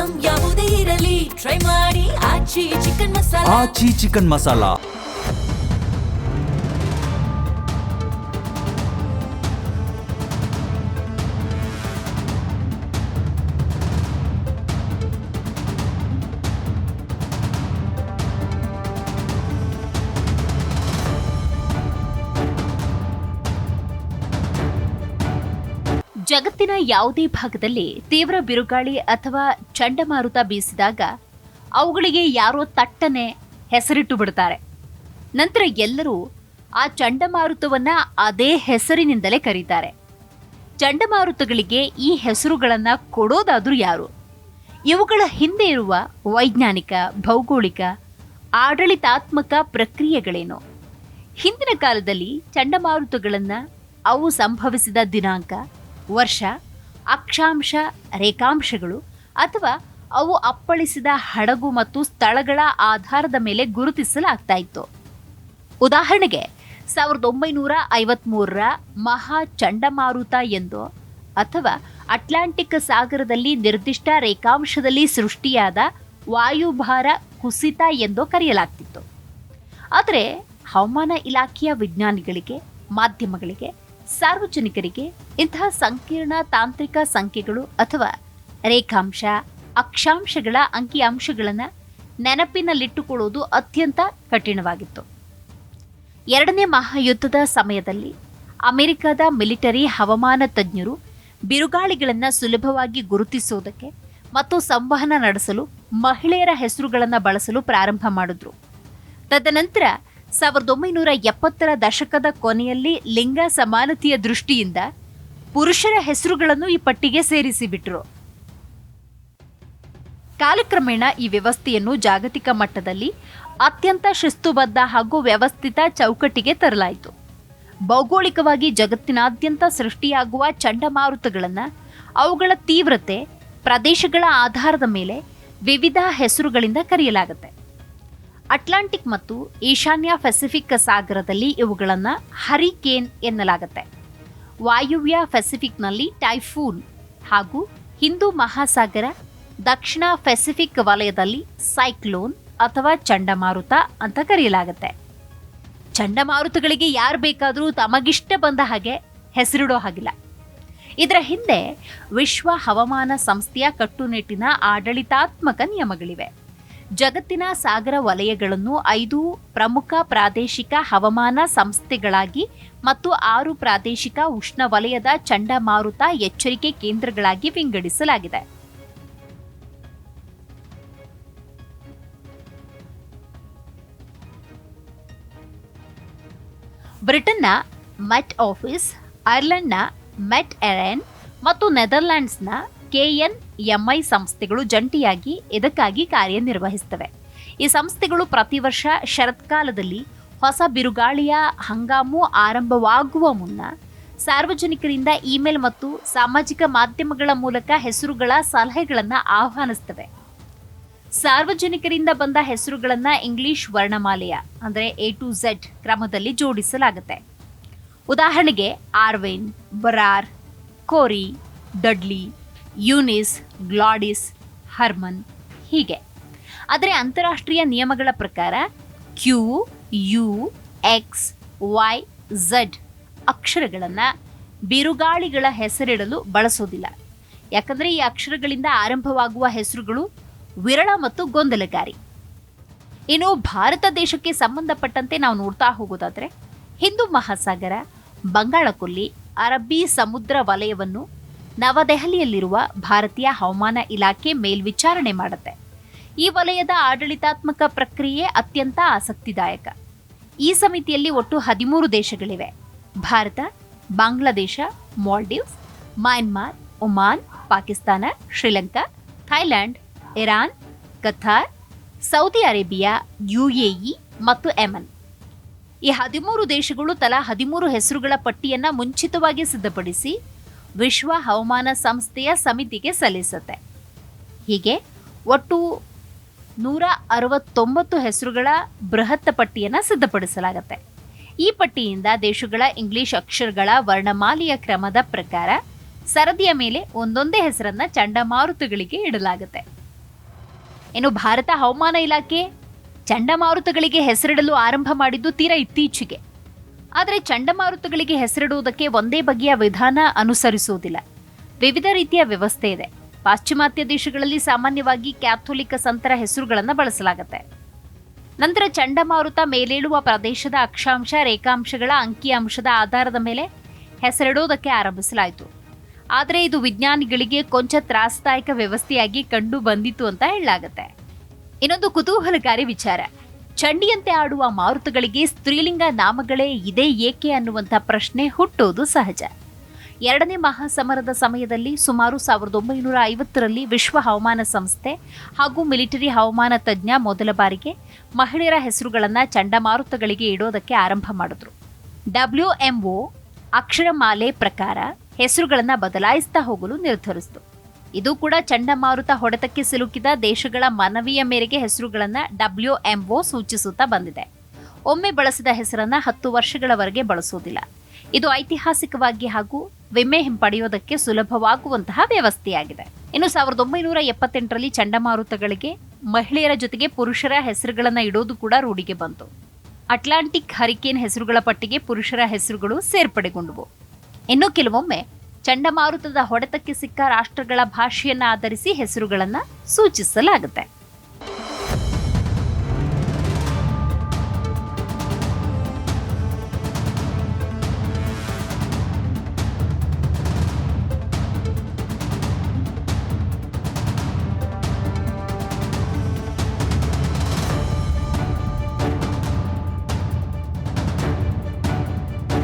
Item ಯಾವುದೇ ಇರಲಿ try ಮಾಡಿ ಆಚಿ ಚಿಕನ್ ಮಸಾಲಾ. ಆಚಿ ಚಿಕನ್ ಮಸಾಲಾ. ಜಗತ್ತಿನ ಯಾವುದೇ ಭಾಗದಲ್ಲಿ ತೀವ್ರ ಬಿರುಗಾಳಿ ಅಥವಾ ಚಂಡಮಾರುತ ಬೀಸಿದಾಗ ಅವುಗಳಿಗೆ ಯಾರೋ ತಟ್ಟನೆ ಹೆಸರಿಟ್ಟು ಬಿಡ್ತಾರೆ. ನಂತರ ಎಲ್ಲರೂ ಆ ಚಂಡಮಾರುತವನ್ನ ಅದೇ ಹೆಸರಿನಿಂದಲೇ ಕರೀತಾರೆ. ಚಂಡಮಾರುತಗಳಿಗೆ ಈ ಹೆಸರುಗಳನ್ನ ಕೊಡೋದಾದ್ರೂ ಯಾರು? ಇವುಗಳ ಹಿಂದೆ ಇರುವ ವೈಜ್ಞಾನಿಕ, ಭೌಗೋಳಿಕ, ಆಡಳಿತಾತ್ಮಕ ಪ್ರಕ್ರಿಯೆಗಳೇನು? ಹಿಂದಿನ ಕಾಲದಲ್ಲಿ ಚಂಡಮಾರುತಗಳನ್ನ ಅವು ಸಂಭವಿಸಿದ ದಿನಾಂಕ, ವರ್ಷ, ಅಕ್ಷಾಂಶ, ರೇಖಾಂಶಗಳು ಅಥವಾ ಅವು ಅಪ್ಪಳಿಸಿದ ಹಡಗು ಮತ್ತು ಸ್ಥಳಗಳ ಆಧಾರದ ಮೇಲೆ ಗುರುತಿಸಲಾಗ್ತಾ ಇತ್ತು. ಉದಾಹರಣೆಗೆ 1953ರ ಮಹಾ ಚಂಡಮಾರುತ ಎಂದೋ ಅಥವಾ ಅಟ್ಲಾಂಟಿಕ್ ಸಾಗರದಲ್ಲಿ ನಿರ್ದಿಷ್ಟ ರೇಖಾಂಶದಲ್ಲಿ ಸೃಷ್ಟಿಯಾದ ವಾಯುಭಾರ ಕುಸಿತ ಎಂದೋ ಕರೆಯಲಾಗ್ತಿತ್ತು. ಆದರೆ ಹವಾಮಾನ ಇಲಾಖೆಯ ವಿಜ್ಞಾನಿಗಳಿಗೆ, ಮಾಧ್ಯಮಗಳಿಗೆ, ಸಾರ್ವಜನಿಕರಿಗೆ ಇಂತಹ ಸಂಕೀರ್ಣ ತಾಂತ್ರಿಕ ಸಂಖ್ಯೆಗಳು ಅಥವಾ ರೇಖಾಂಶ, ಅಕ್ಷಾಂಶಗಳ ಅಂಕಿಅಂಶಗಳನ್ನು ನೆನಪಿನಲ್ಲಿಟ್ಟುಕೊಳ್ಳುವುದು ಅತ್ಯಂತ ಕಠಿಣವಾಗಿತ್ತು. ಎರಡನೇ ಮಹಾಯುದ್ಧದ ಸಮಯದಲ್ಲಿ ಅಮೆರಿಕದ ಮಿಲಿಟರಿ ಹವಾಮಾನ ತಜ್ಞರು ಬಿರುಗಾಳಿಗಳನ್ನು ಸುಲಭವಾಗಿ ಗುರುತಿಸುವುದಕ್ಕೆ ಮತ್ತು ಸಂವಹನ ನಡೆಸಲು ಮಹಿಳೆಯರ ಹೆಸರುಗಳನ್ನು ಬಳಸಲು ಪ್ರಾರಂಭ ಮಾಡಿದ್ರು. ತದನಂತರ 1970ರ ದಶಕದ ಕೊನೆಯಲ್ಲಿ ಲಿಂಗ ಸಮಾನತೆಯ ದೃಷ್ಟಿಯಿಂದ ಪುರುಷರ ಹೆಸರುಗಳನ್ನು ಈ ಪಟ್ಟಿಗೆ ಸೇರಿಸಿಬಿಟ್ರು. ಕಾಲಕ್ರಮೇಣ ಈ ವ್ಯವಸ್ಥೆಯನ್ನು ಜಾಗತಿಕ ಮಟ್ಟದಲ್ಲಿ ಅತ್ಯಂತ ಶಿಸ್ತುಬದ್ಧ ಹಾಗೂ ವ್ಯವಸ್ಥಿತ ಚೌಕಟ್ಟಿಗೆ ತರಲಾಯಿತು. ಭೌಗೋಳಿಕವಾಗಿ ಜಗತ್ತಿನಾದ್ಯಂತ ಸೃಷ್ಟಿಯಾಗುವ ಚಂಡಮಾರುತಗಳನ್ನು ಅವುಗಳ ತೀವ್ರತೆ, ಪ್ರದೇಶಗಳ ಆಧಾರದ ಮೇಲೆ ವಿವಿಧ ಹೆಸರುಗಳಿಂದ ಕರೆಯಲಾಗುತ್ತೆ. ಅಟ್ಲಾಂಟಿಕ್ ಮತ್ತು ಈಶಾನ್ಯ ಪೆಸಿಫಿಕ್ ಸಾಗರದಲ್ಲಿ ಇವುಗಳನ್ನು ಹರಿಕೇನ್ ಎನ್ನಲಾಗುತ್ತೆ. ವಾಯುವ್ಯ ಪೆಸಿಫಿಕ್ನಲ್ಲಿ ಟೈಫೂನ್ ಹಾಗೂ ಹಿಂದೂ ಮಹಾಸಾಗರ, ದಕ್ಷಿಣ ಪೆಸಿಫಿಕ್ ವಲಯದಲ್ಲಿ ಸೈಕ್ಲೋನ್ ಅಥವಾ ಚಂಡಮಾರುತ ಅಂತ ಕರೆಯಲಾಗುತ್ತೆ. ಚಂಡಮಾರುತಗಳಿಗೆ ಯಾರು ಬೇಕಾದರೂ ತಮಗಿಷ್ಟ ಬಂದ ಹಾಗೆ ಹೆಸರಿಡೋ ಹಾಗಿಲ್ಲ. ಇದರ ಹಿಂದೆ ವಿಶ್ವ ಹವಾಮಾನ ಸಂಸ್ಥೆಯ ಕಟ್ಟುನಿಟ್ಟಿನ ಆಡಳಿತಾತ್ಮಕ ನಿಯಮಗಳಿವೆ. ಜಗತ್ತಿನ ಸಾಗರ ವಲಯಗಳನ್ನು 5 ಪ್ರಮುಖ ಪ್ರಾದೇಶಿಕ ಹವಾಮಾನ ಸಂಸ್ಥೆಗಳಾಗಿ ಮತ್ತು 6 ಪ್ರಾದೇಶಿಕ ಉಷ್ಣವಲಯದ ಚಂಡಮಾರುತ ಎಚ್ಚರಿಕೆ ಕೇಂದ್ರಗಳಾಗಿ ವಿಂಗಡಿಸಲಾಗಿದೆ. ಬ್ರಿಟನ್ನ ಮೆಟ್ ಆಫೀಸ್, ಐರ್ಲೆಂಡ್ನ ಮೆಟ್ ಎರೆನ್ ಮತ್ತು ನೆದರ್ಲ್ಯಾಂಡ್ಸ್ನ KNMI ಸಂಸ್ಥೆಗಳು ಜಂಟಿಯಾಗಿ ಇದಕ್ಕಾಗಿ ಕಾರ್ಯನಿರ್ವಹಿಸುತ್ತವೆ. ಈ ಸಂಸ್ಥೆಗಳು ಪ್ರತಿ ವರ್ಷ ಶರತ್ಕಾಲದಲ್ಲಿ ಹೊಸ ಬಿರುಗಾಳಿಯ ಹಂಗಾಮು ಆರಂಭವಾಗುವ ಮುನ್ನ ಸಾರ್ವಜನಿಕರಿಂದ ಇಮೇಲ್ ಮತ್ತು ಸಾಮಾಜಿಕ ಮಾಧ್ಯಮಗಳ ಮೂಲಕ ಹೆಸರುಗಳ ಸಲಹೆಗಳನ್ನು ಆಹ್ವಾನಿಸುತ್ತವೆ. ಸಾರ್ವಜನಿಕರಿಂದ ಬಂದ ಹೆಸರುಗಳನ್ನು ಇಂಗ್ಲಿಷ್ ವರ್ಣಮಾಲೆಯ ಅಂದರೆ A to Z ಕ್ರಮದಲ್ಲಿ ಜೋಡಿಸಲಾಗುತ್ತೆ. ಉದಾಹರಣೆಗೆ ಆರ್ವೆನ್, ಬರಾರ್, ಕೋರಿ, ಡಡ್ಲಿ, ಯೂನಿಸ್, ಗ್ಲಾಡಿಸ್, ಹರ್ಮನ್ ಹೀಗೆ. ಆದರೆ ಅಂತಾರಾಷ್ಟ್ರೀಯ ನಿಯಮಗಳ ಪ್ರಕಾರ Q, U, X, Y, Z ಅಕ್ಷರಗಳನ್ನು ಬಿರುಗಾಳಿಗಳ ಹೆಸರಿಡಲು ಬಳಸೋದಿಲ್ಲ. ಯಾಕಂದರೆ ಈ ಅಕ್ಷರಗಳಿಂದ ಆರಂಭವಾಗುವ ಹೆಸರುಗಳು ವಿರಳ ಮತ್ತು ಗೊಂದಲಕಾರಿ. ಇನ್ನು ಭಾರತ ದೇಶಕ್ಕೆ ಸಂಬಂಧಪಟ್ಟಂತೆ ನಾವು ನೋಡ್ತಾ ಹೋಗೋದಾದ್ರೆ ಹಿಂದೂ ಮಹಾಸಾಗರ, ಬಂಗಾಳಕೊಲ್ಲಿ, ಅರಬ್ಬಿ ಸಮುದ್ರ ವಲಯವನ್ನು ನವದೆಹಲಿಯಲ್ಲಿರುವ ಭಾರತೀಯ ಹವಾಮಾನ ಇಲಾಖೆ ಮೇಲ್ವಿಚಾರಣೆ ಮಾಡುತ್ತೆ. ಈ ವಲಯದ ಆಡಳಿತಾತ್ಮಕ ಪ್ರಕ್ರಿಯೆ ಅತ್ಯಂತ ಆಸಕ್ತಿದಾಯಕ. ಈ ಸಮಿತಿಯಲ್ಲಿ ಒಟ್ಟು 13 ದೇಶಗಳಿವೆ. Bharata, Bangladesh, Maldives, Myanmar, Oman, Pakistan, Sri Lanka, Thailand, Iran, Qatar, Saudi Arabia, UAE ಮತ್ತು ಯೆಮನ್. ಈ 13 ದೇಶಗಳು ತಲಾ 13 ಹೆಸರುಗಳ ಪಟ್ಟಿಯನ್ನು ಮುಂಚಿತವಾಗಿ ಸಿದ್ಧಪಡಿಸಿ ವಿಶ್ವ ಹವಾಮಾನ ಸಂಸ್ಥೆಯ ಸಮಿತಿಗೆ ಸಲ್ಲಿಸುತ್ತೆ. ಹೀಗೆ ಒಟ್ಟು 169 ಹೆಸರುಗಳ ಬೃಹತ್ ಪಟ್ಟಿಯನ್ನು ಸಿದ್ಧಪಡಿಸಲಾಗುತ್ತೆ. ಈ ಪಟ್ಟಿಯಿಂದ ದೇಶಗಳ ಇಂಗ್ಲಿಷ್ ಅಕ್ಷರಗಳ ವರ್ಣಮಾಲೆಯ ಕ್ರಮದ ಪ್ರಕಾರ ಸರದಿಯ ಮೇಲೆ ಒಂದೊಂದೇ ಹೆಸರನ್ನ ಚಂಡಮಾರುತಗಳಿಗೆ ಇಡಲಾಗುತ್ತೆ. ಇನ್ನು ಭಾರತ ಹವಾಮಾನ ಇಲಾಖೆ ಚಂಡಮಾರುತಗಳಿಗೆ ಹೆಸರಿಡಲು ಆರಂಭ ಮಾಡಿದ್ದು ತೀರಾ ಇತ್ತೀಚೆಗೆ. ಆದರೆ ಚಂಡಮಾರುತಗಳಿಗೆ ಹೆಸರಿಡುವುದಕ್ಕೆ ಒಂದೇ ಬಗೆಯ ವಿಧಾನ ಅನುಸರಿಸುವುದಿಲ್ಲ. ವಿವಿಧ ರೀತಿಯ ವ್ಯವಸ್ಥೆ ಇದೆ. ಪಾಶ್ಚಿಮಾತ್ಯ ದೇಶಗಳಲ್ಲಿ ಸಾಮಾನ್ಯವಾಗಿ ಕ್ಯಾಥೋಲಿಕ್ ಸಂತರ ಹೆಸರುಗಳನ್ನು ಬಳಸಲಾಗುತ್ತೆ. ನಂತರ ಚಂಡಮಾರುತ ಮೇಲೇಳುವ ಪ್ರದೇಶದ ಅಕ್ಷಾಂಶ, ರೇಖಾಂಶಗಳ ಅಂಕಿಅಂಶದ ಆಧಾರದ ಮೇಲೆ ಹೆಸರಿಡುವುದಕ್ಕೆ ಆರಂಭಿಸಲಾಯಿತು. ಆದರೆ ಇದು ವಿಜ್ಞಾನಿಗಳಿಗೆ ಕೊಂಚ ತ್ರಾಸದಾಯಕ ವ್ಯವಸ್ಥೆಯಾಗಿ ಕಂಡು ಬಂದಿತ್ತು ಅಂತ ಹೇಳಲಾಗುತ್ತೆ. ಇನ್ನೊಂದು ಕುತೂಹಲಕಾರಿ ವಿಚಾರ, ಚಂಡಿಯಂತೆ ಆಡುವ ಮಾರುತಗಳಿಗೆ ಸ್ತ್ರೀಲಿಂಗ ನಾಮಗಳೇ ಇದೆ ಏಕೆ ಅನ್ನುವಂಥ ಪ್ರಶ್ನೆ ಹುಟ್ಟುವುದು ಸಹಜ. ಎರಡನೇ ಮಹಾಸಮರದ ಸಮಯದಲ್ಲಿ ಸುಮಾರು 1950ರಲ್ಲಿ ವಿಶ್ವ ಹವಾಮಾನ ಸಂಸ್ಥೆ ಹಾಗೂ ಮಿಲಿಟರಿ ಹವಾಮಾನ ತಜ್ಞ ಮೊದಲ ಬಾರಿಗೆ ಮಹಿಳೆಯರ ಹೆಸರುಗಳನ್ನು ಚಂಡಮಾರುತಗಳಿಗೆ ಇಡೋದಕ್ಕೆ ಆರಂಭ ಮಾಡಿದ್ರು. WMO ಅಕ್ಷರಮಾಲೆ ಪ್ರಕಾರ ಹೆಸರುಗಳನ್ನು ಬದಲಾಯಿಸ್ತಾ ಹೋಗಲು ನಿರ್ಧರಿಸಿತು. ಇದು ಕೂಡ ಚಂಡಮಾರುತ ಹೊಡೆತಕ್ಕೆ ಸಿಲುಕಿದ ದೇಶಗಳ ಮನವಿಯ ಮೇರೆಗೆ ಹೆಸರುಗಳನ್ನು WMO ಸೂಚಿಸುತ್ತಾ ಬಂದಿದೆ. ಒಮ್ಮೆ ಬಳಸಿದ ಹೆಸರನ್ನ 10 ವರ್ಷಗಳವರೆಗೆ ಬಳಸುವುದಿಲ್ಲ. ಇದು ಐತಿಹಾಸಿಕವಾಗಿ ಹಾಗೂ ವಿಮೆ ಹಿಂಪಡೆಯೋದಕ್ಕೆ ಸುಲಭವಾಗುವಂತಹ ವ್ಯವಸ್ಥೆಯಾಗಿದೆ. ಇನ್ನು 1978ರಲ್ಲಿ ಚಂಡಮಾರುತಗಳಿಗೆ ಮಹಿಳೆಯರ ಜೊತೆಗೆ ಪುರುಷರ ಹೆಸರುಗಳನ್ನು ಇಡೋದು ಕೂಡ ರೂಢಿಗೆ ಬಂತು. ಅಟ್ಲಾಂಟಿಕ್ ಹರಿಕೇನ್ ಹೆಸರುಗಳ ಪಟ್ಟಿಗೆ ಪುರುಷರ ಹೆಸರುಗಳು ಸೇರ್ಪಡೆಗೊಂಡವು. ಇನ್ನು ಕೆಲವೊಮ್ಮೆ ಚಂಡಮಾರುತದ ಹೊಡೆತಕ್ಕೆ ಸಿಕ್ಕ ರಾಷ್ಟ್ರಗಳ ಭಾಷೆಯನ್ನ ಆಧರಿಸಿ ಹೆಸರುಗಳನ್ನು ಸೂಚಿಸಲಾಗುತ್ತೆ.